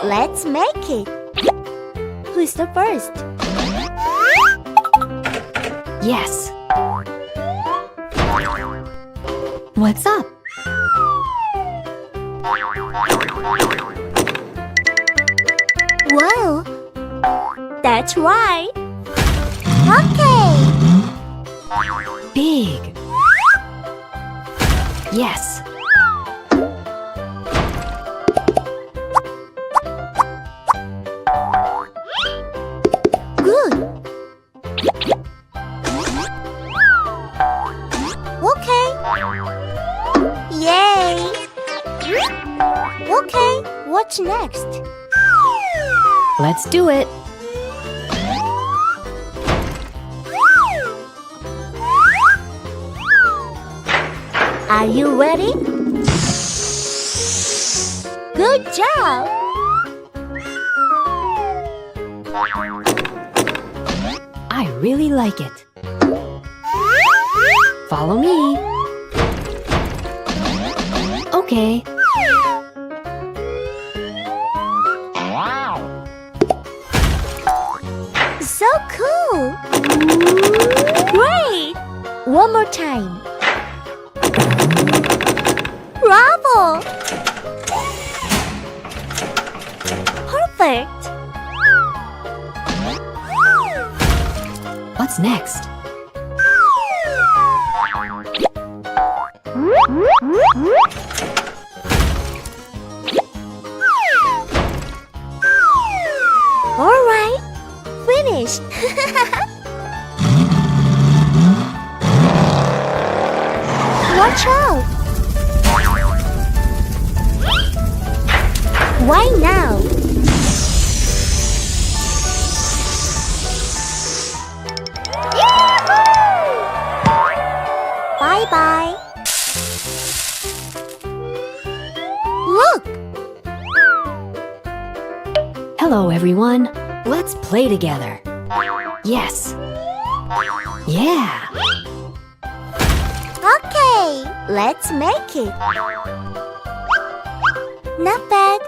let's make it. Who's the first? Yes. What's up? Wow, that's right. Okay. Big. Yes. Good. Okay. Yay. Okay, what's next? Let's do it. Are you ready? Good job! I really like it. Follow me. Okay. So cool! Great! One more time. Bravo! Perfect! What's next? All right, finished. Watch out! Why now? Bye-bye. Look! Hello, everyone. Let's play together. Yes. Yeah. Okay, let's make it. Not bad.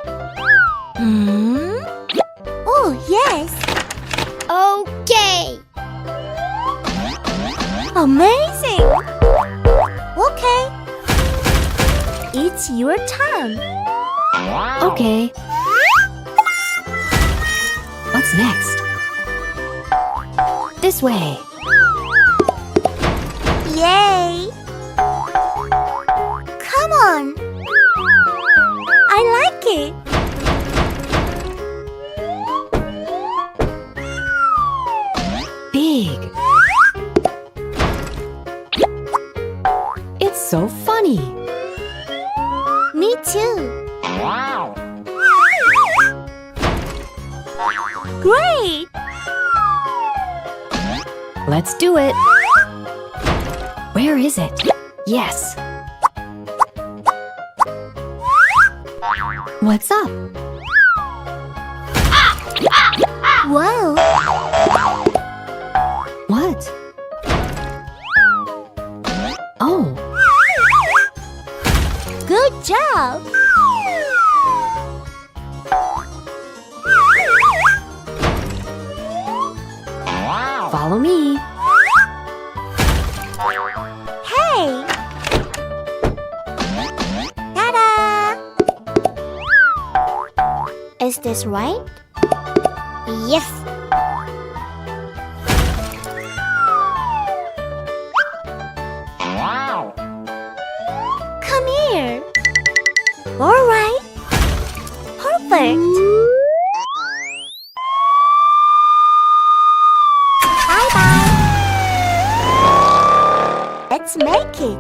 Oh, yes. Okay. Amazing. Okay. It's your turn. Okay. What's next? This way. Yay. Come on. I like it. Big. It's so funny. Me too. Great. Let's do it. Where is it? Yes. What's up? Wow. What? Oh, Good job. follow me. Hey. Ta-da. Is this right? Yes. Come here. All right. Perfect. Bye-bye. Let's make it.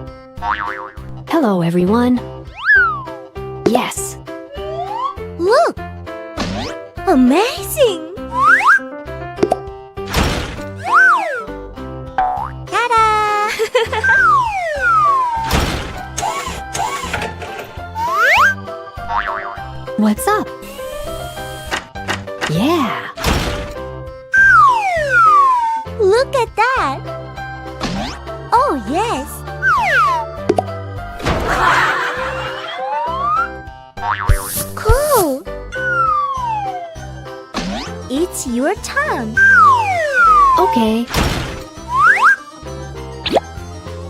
Hello, everyone. Yes. Look. Amazing. Ta-da. What's up? Yeah. Look at that. Oh, yes. Cool. It's your turn. Okay.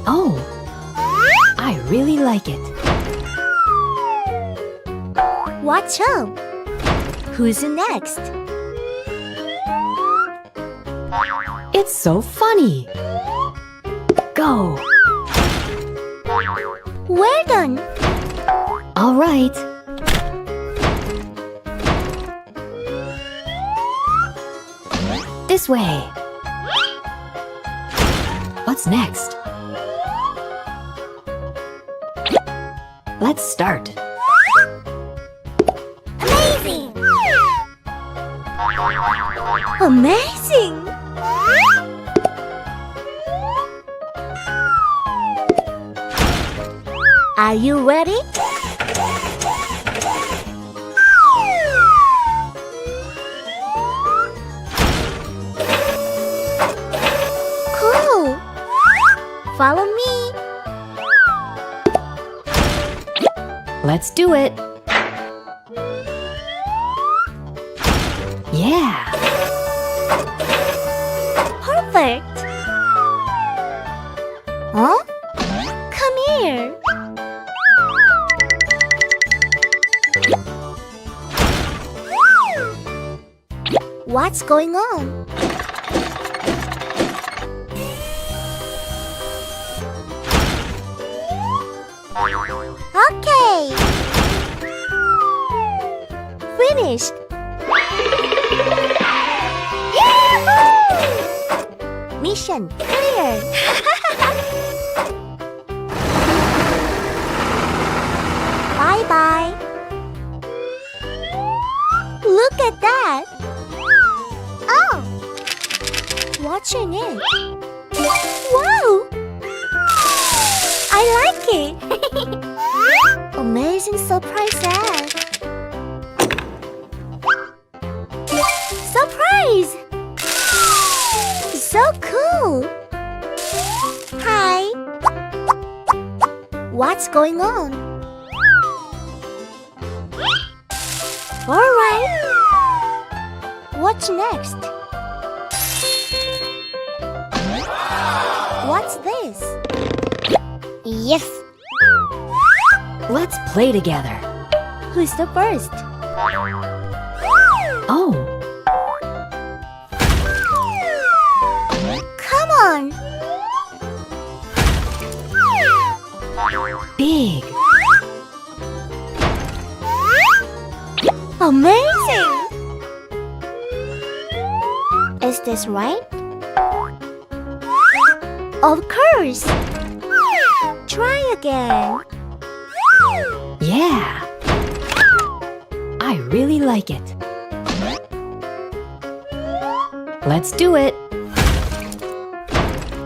Oh, I really like it. Watch out. Who's next? It's so funny. Go. Well done. All right. This way. What's next? Let's start. Amazing! Amazing! Are you ready? Cool! Follow me. Let's do it. Yeah. Perfect! Huh? Come here. What's going on? Okay. Finished. Yahoo! Mission clear. Bye-bye. Look at that. Oh. Watching it. Wow. I like it. Amazing surprises. Surprise! So cool. Hi. What's going on? All right. What's next? What's this? Yes. Let's play together. Who's the first? Oh, Come on. big. Amazing. Is this right? Of course. Try again. Yeah. I really like it. Let's do it.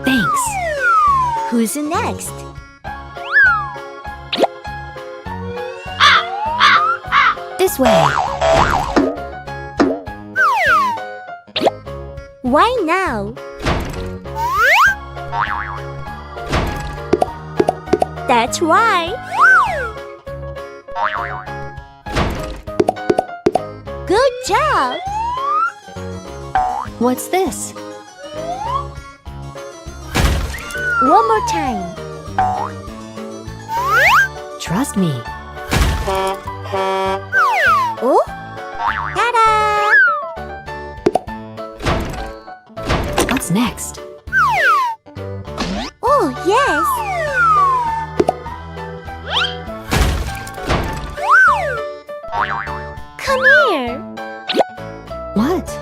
Thanks. Who's next? This way. Why now? That's right. Good job. What's this? One more time. Trust me. Oh? Ta-da! What's next? Oh, yes. Come here. What?